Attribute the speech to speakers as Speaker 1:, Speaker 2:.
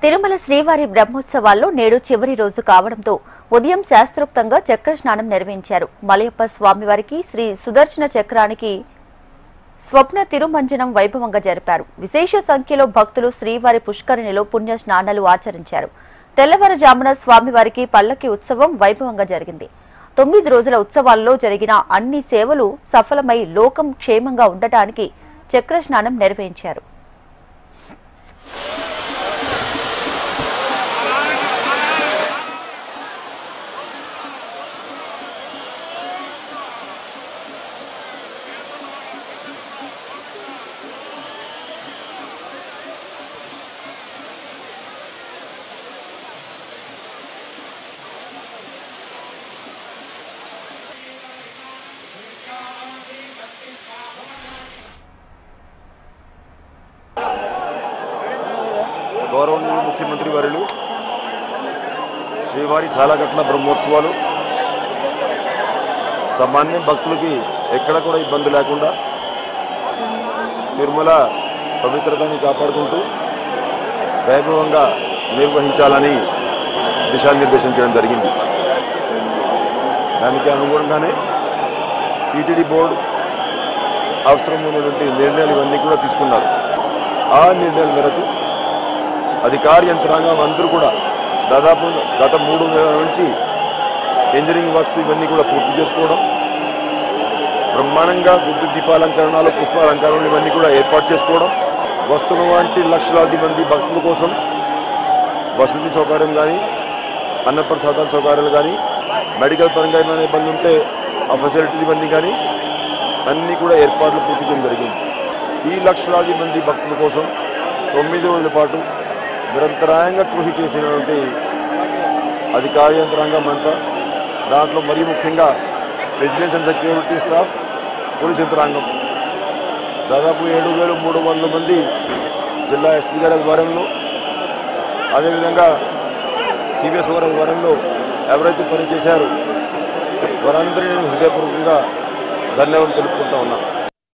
Speaker 1: తిరుమల శ్రీవారి బ్రహ్మోత్సవాల్లో నేడు చివరి రోజు కావడంతో ఉదయం శాస్త్రోక్తంగా చక్ర స్నానం నిర్వహించారు. మలయప్ప స్వామివారికి శ్రీ సుదర్శన చక్రానికి స్వప్న తిరుమంజనం వైభవంగా జరిపారు. విశేష సంఖ్యలో భక్తులు శ్రీవారి పుష్కరిణిలో పుణ్య స్నానాలు ఆచరించారు. తెల్లవారుజామున స్వామివారికి పల్లకి ఉత్సవం వైభవంగా జరిగింది. 9 రోజుల ఉత్సవాల్లో జరిగిన అన్ని సేవలు సఫలమై లోకం క్షేమంగా ఉండటానికి చక్ర స్నానం నిర్వహించారు.
Speaker 2: గౌరవనీయ ముఖ్యమంత్రి వర్యులు శ్రీవారి సాలగట్ల బ్రహ్మోత్సవాలు సామాన్య భక్తులకి ఎక్కడ కూడా ఇబ్బంది లేకుండా తిరుమల పవిత్రతని కాపాడుకుంటూ వైభవంగా నిర్వహించాలని దిశానిర్దేశం చేయడం జరిగింది. దానికి అనుగుణంగానే టీటీడీ బోర్డు అవసరమైనటువంటి నిర్ణయాలు ఇవన్నీ కూడా తీసుకున్నారు. ఆ నిర్ణయాల మేరకు అధికార యంత్రాంగం అందరూ కూడా దాదాపు గత 3 నెలల నుంచి ఇంజనీరింగ్ వర్క్స్ ఇవన్నీ కూడా పూర్తి చేసుకోవడం, బ్రహ్మాండంగా విద్యుత్ దీపాలంకరణలు, పుష్పాలంకరణలు ఇవన్నీ కూడా ఏర్పాటు చేసుకోవడం, వస్తున్న వంటి లక్షలాది మంది భక్తుల కోసం వసతి సౌకర్యం కానీ, అన్నప్రసాదాల సౌకర్యాలు కానీ, మెడికల్ పరంగా ఏమైనా ఇబ్బంది ఉంటే ఆ ఫెసిలిటీస్ ఇవన్నీ కానీ అన్నీ కూడా ఏర్పాట్లు పూర్తి చేయడం జరిగింది. ఈ లక్షలాది మంది భక్తుల కోసం 9 రోజుల పాటు నిరంతరాయంగా కృషి చేసినటువంటి అధికార యంత్రాంగం అంతా, దాంట్లో మరీ ముఖ్యంగా vigilance and security staff, police యంత్రాంగం దాదాపు 7,300 మంది జిల్లా ఎస్పీ గారి ఆధ్వర్యంలో, అదేవిధంగా సిబిఎస్ గారి ఆధ్వర్యంలో ఎవరైతే పనిచేశారో వారందరినీ హృదయపూర్వకంగా ధన్యవాదాలు తెలుపుకుంటా ఉన్నాం.